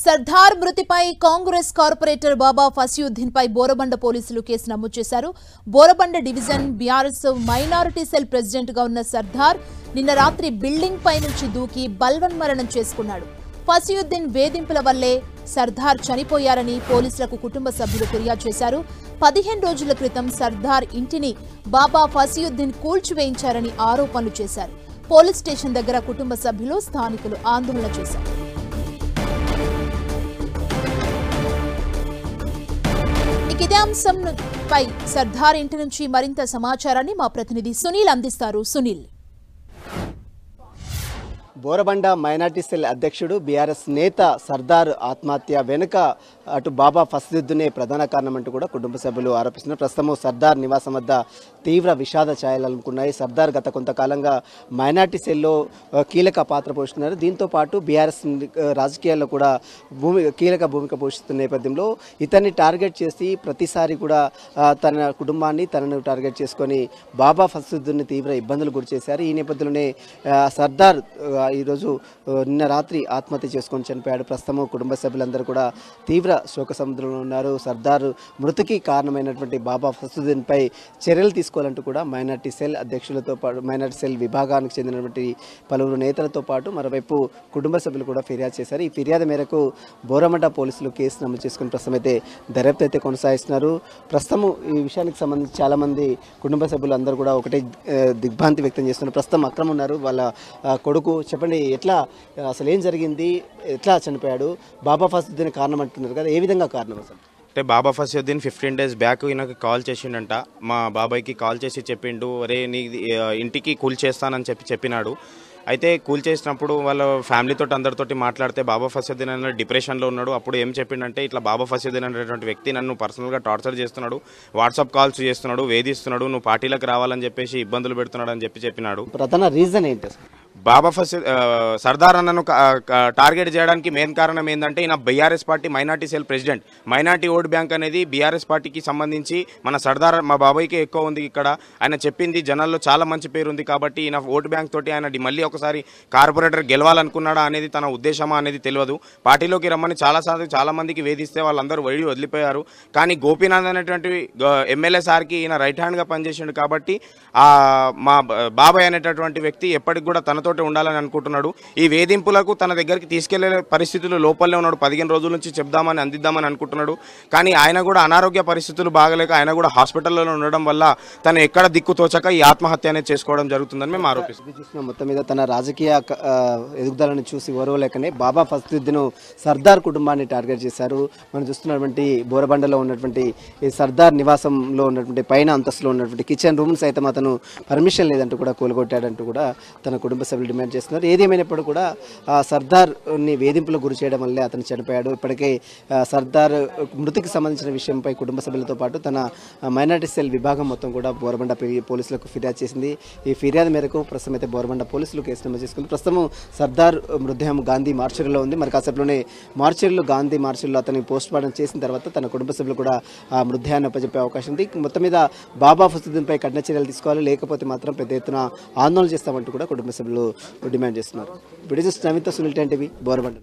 సర్దార్ మృతిపై కాంగ్రెస్ కార్పొరేటర్ బాబా ఫసియుద్దీన్ పై బోరబండ పోలీసులు కేసు నమోదు చేశారు. Borabanda division BRS minority cell president గా ఉన్న సర్దార్ నిన్న రాత్రి బిల్డింగ్ పై నుంచి దూకి బల్వన్మరణం చేసుకున్నాడు. ఫసియుద్దీన్ వేధింపుల వల్లే సర్దార్ చనిపోయారని పోలీసులకు కుటుంబ సభ్యులు ఫిర్యాదు చేశారు. 15 రోజుల క్రితం సర్దార్ ఇంటిని బాబా ఫసియుద్దీన్ కూల్చివేయించారని ఆరోపణలు చేశారు. పోలీస్ స్టేషన్ దగ్గర కుటుంబ సభ్యులు స్థానికులు ఆందోళన చేశారు. ఇదే అంశంపై సర్దార్ ఇంటి నుంచి మరింత సమాచారాన్ని మా ప్రతినిధి సునీల్ అందిస్తారు. సునీల్, బోరబండ మైనార్టీ సెల్ అధ్యక్షుడు బీఆర్ఎస్ నేత సర్దార్ ఆత్మహత్య వెనుక అటు బాబా ఫసియుద్దీనే ప్రధాన కారణం అంటూ కూడా కుటుంబ సభ్యులు ఆరోపిస్తున్నారు. ప్రస్తుతం సర్దార్ నివాసం వద్ద తీవ్ర విషాద ఛాయలు అనుకున్నాయి. సర్దార్ గత కొంతకాలంగా మైనార్టీ సెల్లో కీలక పాత్ర పోషిస్తున్నారు. దీంతో పాటు బీఆర్ఎస్ రాజకీయాల్లో కూడా కీలక భూమిక పోషిస్తున్న నేపథ్యంలో ఇతన్ని టార్గెట్ చేసి ప్రతిసారి కూడా తన కుటుంబాన్ని తనను టార్గెట్ చేసుకొని బాబా ఫసియుద్దీన్ని తీవ్ర ఇబ్బందులు గురి చేశారు. ఈ నేపథ్యంలోనే సర్దార్ ఈరోజు నిన్న రాత్రి ఆత్మహత్య చేసుకొని చనిపోయాడు. ప్రస్తుతం కుటుంబ సభ్యులందరూ కూడా తీవ్ర శోక సముద్రంలో ఉన్నారు. సర్దార్ మృతికి కారణమైనటువంటి బాబా ఫసియుద్దీన్పై చర్యలు తీసుకోవాలంటూ కూడా మైనార్టీ సెల్ అధ్యక్షులతో పాటు మైనార్టీ సెల్ విభాగానికి చెందినటువంటి పలువురు నేతలతో పాటు మరోవైపు కుటుంబ సభ్యులు కూడా ఫిర్యాదు చేశారు. ఈ ఫిర్యాదు మేరకు బోరబండ పోలీసులు కేసు నమోదు చేసుకుని ప్రస్తుతం అయితే దర్యాప్తు అయితే కొనసాగిస్తున్నారు. ప్రస్తుతం ఈ విషయానికి సంబంధించి చాలామంది కుటుంబ సభ్యులు అందరూ కూడా ఒకటే దిగ్భ్రాంతి వ్యక్తం చేస్తున్నారు. ప్రస్తుతం అక్రమ్ ఉన్నారు, వాళ్ళ కొడుకు. చెప్పండి, ఎట్లా అసలు ఏం జరిగింది, ఎట్లా చనిపోయాడు? బాబా ఫసియుద్దీన్ కారణం అంటున్నారు కదా, ఏ విధంగా కారణం అసలు? అంటే బాబా ఫసియుద్దీన్ 15 days బ్యాక్ ఈయనకి కాల్ చేసిండంట. మా బాబాయ్కి కాల్ చేసి చెప్పిండు, అరే నీ ఇంటికి కూల్ చేస్తానని చెప్పినాడు. అయితే కూల్ చేసినప్పుడు వాళ్ళ ఫ్యామిలీతో అందరితోటి మాట్లాడితే బాబా ఫసియుద్దీన్ అనే డిప్రెషన్లో ఉన్నాడు. అప్పుడు ఏం చెప్పిండంటే, ఇట్లా బాబా ఫసియుద్దీన్ అనేటువంటి వ్యక్తి నన్ను పర్సనల్గా టార్చర్ చేస్తున్నాడు, వాట్సాప్ కాల్స్ చేస్తున్నాడు, వేధిస్తున్నాడు, నువ్వు పార్టీలకు రావాలని చెప్పేసి ఇబ్బందులు పెడుతున్నాడు అని చెప్పినాడు. ప్రధాన రీజన్ ఏంటి? బాబా సర్దార్ అన్నను టార్గెట్ చేయడానికి మెయిన్ కారణం ఏంటంటే, ఈయన BRS party minority cell president. Minority vote bank అనేది బీఆర్ఎస్ పార్టీకి సంబంధించి మన సర్దార్ మా బాబాయ్కి ఎక్కువ ఉంది. ఇక్కడ ఆయన చెప్పింది జనాల్లో చాలా మంచి పేరు ఉంది కాబట్టి ఈయన ఓట్ బ్యాంక్ తోటి ఆయన మళ్ళీ ఒకసారి కార్పొరేటర్ గెలవాలనుకున్నాడా అనేది తన ఉద్దేశమా అనేది తెలియదు. పార్టీలోకి రమ్మని చాలా మందికి వేధిస్తే వాళ్ళందరూ వదిలిపోయారు. కానీ గోపీనాథ్ అనేటువంటి ఎమ్మెల్యే సార్కి ఈయన రైట్ హ్యాండ్గా పనిచేసిండు కాబట్టి మా బాబాయ్ అనేటటువంటి వ్యక్తి ఎప్పటికి కూడా తనతోటి ఉండాలని అనుకుంటున్నాడు. ఈ వేధింపులకు తన దగ్గరికి తీసుకెళ్లే పరిస్థితులు లోపలనే ఉన్నాడు. 15 రోజుల నుంచి చెప్దామని అందిద్దామని అనుకుంటున్నాడు. కానీ ఆయన కూడా అనారోగ్య పరిస్థితులు బాగలేక ఆయన కూడా హాస్పిటల్లో ఉండడం వల్ల తను ఎక్కడ దిక్కు తోచక ఈ ఆత్మహత్య అనేది చేసుకోవడం జరుగుతుందని మేము ఆరోపిస్తున్నాం. మొత్తం మీద తన రాజకీయ ఎదుగుదలను చూసి ఓర్వలేకనే బాబా ఫసియుద్దీన్ సర్దార్ కుటుంబాన్ని టార్గెట్ చేశారు. మనం చూస్తున్నటువంటి బోరబండలో ఉన్నటువంటి ఈ సర్దార్ నివాసంలో ఉన్నటువంటి పైన అంతస్తులో ఉన్నటువంటి కిచెన్ రూమ్ సైతం అతను పర్మిషన్ లేదంటూ కూడా కూలగొట్టాడంటూ కూడా తన కుటుంబ సభ్యులు డిమాండ్ చేస్తున్నారు. ఏదేమైనప్పుడు కూడా సర్దార్ని వేధింపులకు గురి చేయడం వల్లే అతను చనిపోయాడు. ఇప్పటికే సర్దార్ మృతికి సంబంధించిన విషయంపై కుటుంబ సభ్యులతో పాటు తన మైనార్టీ సెల్ విభాగం మొత్తం కూడా బోరబండ పోలీసులకు ఫిర్యాదు చేసింది. ఈ ఫిర్యాదు మేరకు ప్రస్తుతం అయితే బోరబండ పోలీసులు కేసు నమోదు చేసుకుంది. ప్రస్తుతం సర్దార్ మృతదేహం గాంధీ మార్చరీలో ఉంది. మరి కాసేపులోనే గాంధీ మార్చరీలో అతని పోస్ట్ మార్టం చేసిన తర్వాత తన కుటుంబ సభ్యులు కూడా ఆ మృతదేహాన్ని అప్పచెప్పే అవకాశం ఉంది. మొత్తం మీద బాబా ఫసియుద్దీన్పై కఠిన చర్యలు తీసుకోవాలి, లేకపోతే మాత్రం పెద్ద ఎత్తున ఆందోళన చేస్తామంటూ కూడా కుటుంబ సభ్యులు డిమాండ్ చేస్తున్నారు. British Naveeta Sunil TV Borabanda.